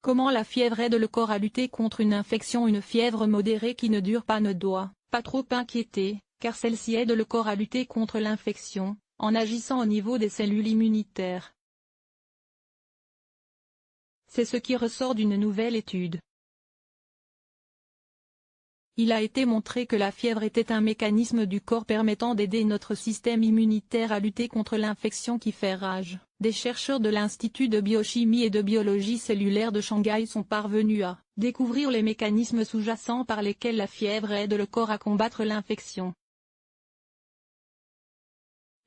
Comment la fièvre aide le corps à lutter contre une infection? Une fièvre modérée qui ne dure pas ne doit pas trop inquiéter, car celle-ci aide le corps à lutter contre l'infection, en agissant au niveau des cellules immunitaires. C'est ce qui ressort d'une nouvelle étude. Il a été montré que la fièvre était un mécanisme du corps permettant d'aider notre système immunitaire à lutter contre l'infection qui fait rage. Des chercheurs de l'Institut de biochimie et de biologie cellulaire de Shanghai sont parvenus à découvrir les mécanismes sous-jacents par lesquels la fièvre aide le corps à combattre l'infection.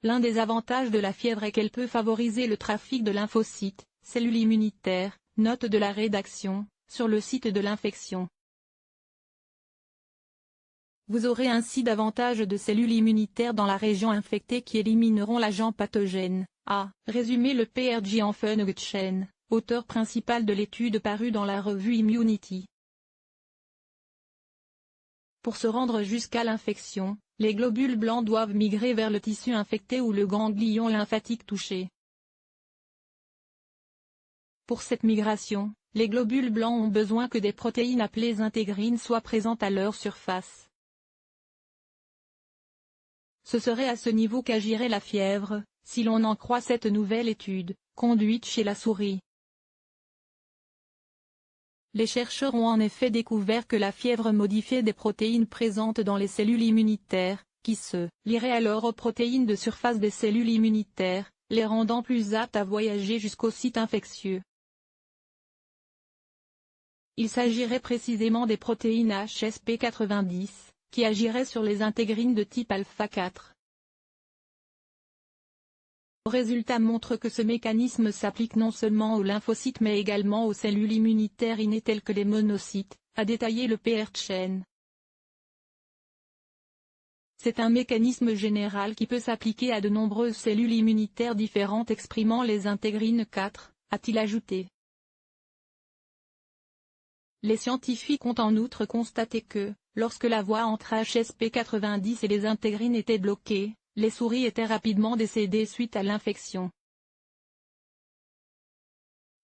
L'un des avantages de la fièvre est qu'elle peut favoriser le trafic de lymphocytes, cellules immunitaires, note de la rédaction, sur le site de l'infection. Vous aurez ainsi davantage de cellules immunitaires dans la région infectée qui élimineront l'agent pathogène, a résumé le Pr Jianfeng, auteur principal de l'étude parue dans la revue Immunity. Pour se rendre jusqu'à l'infection, les globules blancs doivent migrer vers le tissu infecté ou le ganglion lymphatique touché. Pour cette migration, les globules blancs ont besoin que des protéines appelées intégrines soient présentes à leur surface. Ce serait à ce niveau qu'agirait la fièvre, si l'on en croit cette nouvelle étude, conduite chez la souris. Les chercheurs ont en effet découvert que la fièvre modifiait des protéines présentes dans les cellules immunitaires, qui se lieraient alors aux protéines de surface des cellules immunitaires, les rendant plus aptes à voyager jusqu'au site infectieux. Il s'agirait précisément des protéines HSP90, qui agiraient sur les intégrines de type alpha 4. Le résultat montre que ce mécanisme s'applique non seulement aux lymphocytes mais également aux cellules immunitaires innées telles que les monocytes, a détaillé le Pr. C'est un mécanisme général qui peut s'appliquer à de nombreuses cellules immunitaires différentes exprimant les intégrines 4, a-t-il ajouté. Les scientifiques ont en outre constaté que, lorsque la voie entre HSP90 et les intégrines était bloquée, les souris étaient rapidement décédées suite à l'infection.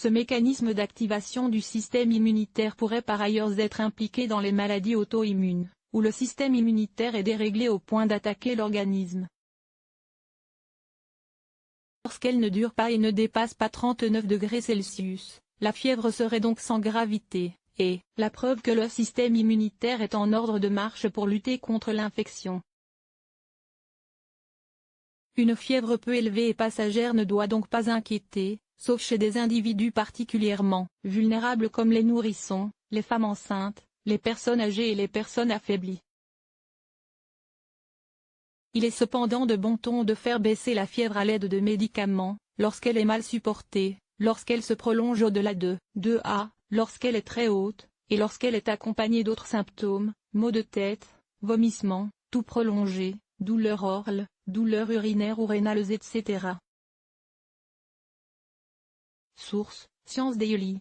Ce mécanisme d'activation du système immunitaire pourrait par ailleurs être impliqué dans les maladies auto-immunes, où le système immunitaire est déréglé au point d'attaquer l'organisme. Lorsqu'elle ne dure pas et ne dépasse pas 39 degrés Celsius, la fièvre serait donc sans gravité, et la preuve que le système immunitaire est en ordre de marche pour lutter contre l'infection. Une fièvre peu élevée et passagère ne doit donc pas inquiéter, sauf chez des individus particulièrement vulnérables comme les nourrissons, les femmes enceintes, les personnes âgées et les personnes affaiblies. Il est cependant de bon ton de faire baisser la fièvre à l'aide de médicaments, lorsqu'elle est mal supportée, lorsqu'elle se prolonge au-delà de 2 A, lorsqu'elle est très haute, et lorsqu'elle est accompagnée d'autres symptômes, maux de tête, vomissements, toux prolongé, douleurs orales, douleurs urinaires ou rénales etc. Source: Science Daily.